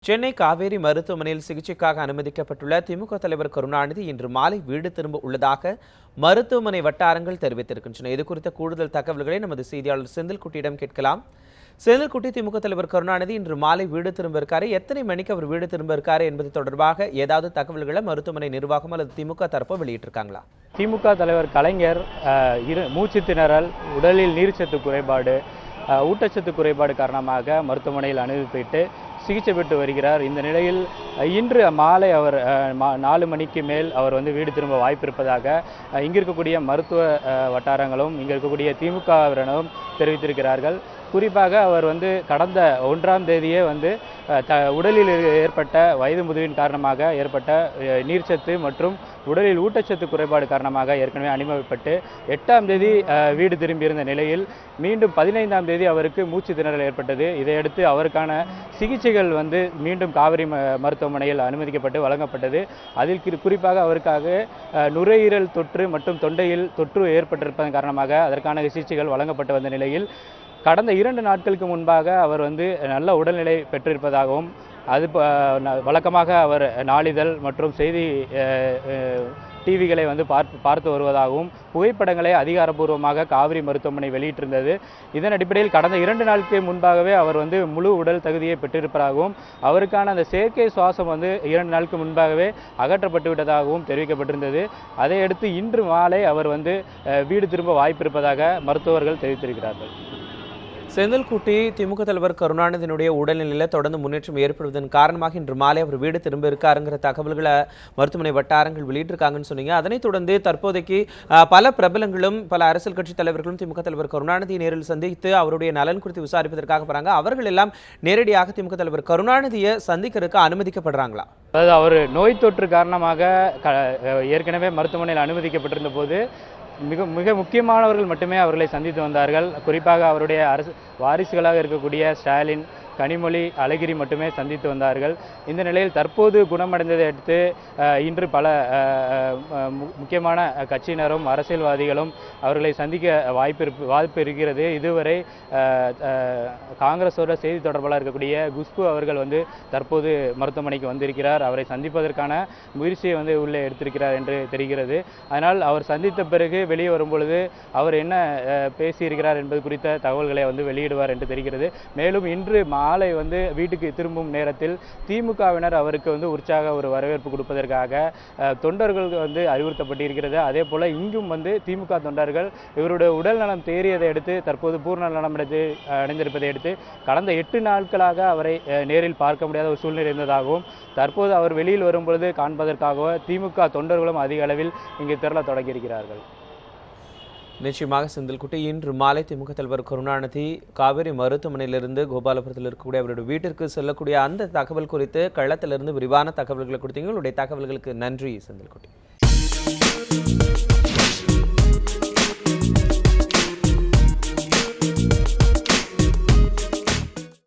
சென்னை காவேரி மருத்துவமனையில் சிகிச்சைக்காக அனுமதிக்கப்பட்டுள்ள திமுக தலைவர் கருணாநிதி இன்று மாலை வீடு திரும்ப உள்ளதாக மருத்துவமனை வட்டாரங்கள் தெரிவித்திருக்கின்றன. இது குறித்த கூடுதல் தகவல்களை நமது செய்தியாளர் செந்தில்குட்டியிடம் கேட்கலாம். செந்தில்குட்டி, திமுக தலைவர் கருணாநிதி இன்று மாலை வீடு திரும்ப இருக்காரு. எத்தனை மணிக்கு அவர் வீடு திரும்ப இருக்காரு என்பது தொடர்பாக ஏதாவது தகவல்களை மருத்துவமனை நிர்வாகம் அல்லது திமுக தரப்பு வெளியிட்டிருக்காங்களா? திமுக தலைவர் கலைஞர் மூச்சு திணறல், உடலில் நீர்ச்சத்து குறைபாடு, ஊட்டச்சத்து குறைபாடு காரணமாக மருத்துவமனையில் அனுமதிக்கப்பட்டு சிகிச்சை பெற்று வருகிறார். இந்த நிலையில் இன்று மாலை அவர் 4 மணிக்கு மேல் அவர் வீடு திரும்ப வாய்ப்பு இருப்பதாக இங்கு இருக்கக்கூடிய மருத்துவ வட்டாரங்களும் இங்கு இருக்கக்கூடிய திமுகவினரும் தெரிவித்திருக்கிறார்கள். குறிப்பாக அவர் கடந்த 1ஆம் தேதியே உடலில் ஏற்பட்ட வயது முதிர்வின் காரணமாக ஏற்பட்ட நீர்ச்சத்து மற்றும் உடலில் ஊட்டச்சத்து குறைபாடு காரணமாக ஏற்கனவே அனுமதிக்கப்பட்டு 8ஆம் தேதி வீடு திரும்பியிருந்த நிலையில் மீண்டும் 15ஆம் தேதி அவருக்கு மூச்சு திணறல் ஏற்பட்டது. இதையடுத்து அவருக்கான சிகிச்சைகள் மீண்டும் காவிரி மருத்துவமனையில் அனுமதிக்கப்பட்டு வழங்கப்பட்டது. அதில் குறிப்பாக அவருக்காக நுரையீரல் தொற்று மற்றும் தொண்டையில் தொற்று ஏற்பட்டிருப்பதன் காரணமாக அதற்கான சிகிச்சைகள் வழங்கப்பட்டு வந்த நிலையில் கடந்த 2 நாட்களுக்கு முன்பாக அவர் நல்ல உடல்நிலை பெற்றிருப்பதாகவும் அது வழக்கமாக அவர் நாளிதழ் மற்றும் செய்தி டிவிகளை பார்த்து வருவதாகவும் புகைப்படங்களை அதிகாரப்பூர்வமாக காவிரி மருத்துவமனை வெளியிட்டிருந்தது. இதன் அடிப்படையில் கடந்த 2 நாட்களுக்கு முன்பாகவே அவர் முழு உடல் தகுதியை பெற்றிருப்பதாகவும் அவருக்கான அந்த செயற்கை சுவாசம் 2 நாளுக்கு முன்பாகவே அகற்றப்பட்டு விட்டதாகவும் தெரிவிக்கப்பட்டிருந்தது. அதையடுத்து இன்று மாலை அவர் வீடு திரும்ப வாய்ப்பு இருப்பதாக மருத்துவர்கள் தெரிவித்திருக்கிறார்கள். செந்தில்குட்டி, திமுக தலைவர் கருணாநிதியினுடைய உடல்நிலையில் தொடர்ந்து முன்னேற்றம் ஏற்படுவதன் காரணமாக இன்று மாலை அவர் வீடு திரும்ப இருக்காருங்கிற தகவல்களை மருத்துவமனை வட்டாரங்கள் வெளியிட்டிருக்காங்கன்னு சொன்னீங்க. அதனைத் தொடர்ந்து தற்போதைக்கு பல பிரபலங்களும் பல அரசியல் கட்சி தலைவர்களும் திமுக தலைவர் கருணாநிதியை நேரில் சந்தித்து அவருடைய நலன் குறித்து விசாரிப்பதற்காக போறாங்க. அவர்கள் எல்லாம் நேரடியாக திமுக தலைவர் கருணாநிதியை சந்திக்கிறதுக்கு அனுமதிக்கப்படுறாங்களா? அதாவது அவர் நோய் தொற்று காரணமாக ஏற்கனவே மருத்துவமனையில் அனுமதிக்கப்பட்டிருந்த போது மிக முக்கியமானவர்கள் மட்டுமே அவர்களை சந்தித்து வந்தார்கள். குறிப்பாக அவருடைய வாரிசுகளாக இருக்கக்கூடிய ஸ்டாலின், கனிமொழி, அழகிரி மட்டுமே சந்தித்து வந்தார்கள். இந்த நிலையில் தற்போது குணமடைந்ததை அடுத்து இன்று பல முக்கியமான கட்சியினரும் அரசியல்வாதிகளும் அவர்களை சந்திக்க வாய்ப்பு இருக்கிறது. இதுவரை காங்கிரஸோட செய்தி தொடர்பாளர் இருக்கக்கூடிய குஷ்பு அவர்கள் தற்போது மருத்துவமனைக்கு வந்திருக்கிறார். அவரை சந்திப்பதற்கான முயற்சியை உள்ளே எடுத்திருக்கிறார் என்று தெரிகிறது. அதனால் அவர் சந்தித்த பிறகு வெளியே வரும்பொழுது அவர் என்ன பேசியிருக்கிறார் என்பது குறித்த தகவல்களை வெளியிடுவார் என்று தெரிகிறது. மேலும் இன்று மாலை வீட்டுக்கு திரும்பும் நேரத்தில் திமுகவினர் அவருக்கு உற்சாக ஒரு வரவேற்பு கொடுப்பதற்காக தொண்டர்களுக்கு அறிவுறுத்தப்பட்டிருக்கிறது. அதே போல இங்கும் திமுக தொண்டர்கள் இவருடைய உடல் நலம் தேறியதை அடுத்து தற்போது பூர்ண நலம் அடைந்திருப்பதை அடுத்து கடந்த 8 நாட்களாக அவரை நேரில் பார்க்க முடியாத ஒரு சூழ்நிலை இருந்ததாகவும் தற்போது அவர் வெளியில் வரும்பொழுது காண்பதற்காக திமுக தொண்டர்களும் அதிக அளவில் இங்கு திரள தொடங்கியிருக்கிறார்கள். நிச்சயமாக செந்தில்குட்டி, இன்று மாலை திமுக தலைவர் கருணாநிதி காவேரி மருத்துவமனையிலிருந்து கோபாலபுரத்தில் இருக்கக்கூடிய அவருடைய வீட்டிற்கு செல்லக்கூடிய அந்த தகவல் குறித்து களத்திலிருந்து விரிவான தகவல்களை கொடுத்தீங்க. உங்களுடைய தகவல்களுக்கு நன்றி செந்தில்குட்டி.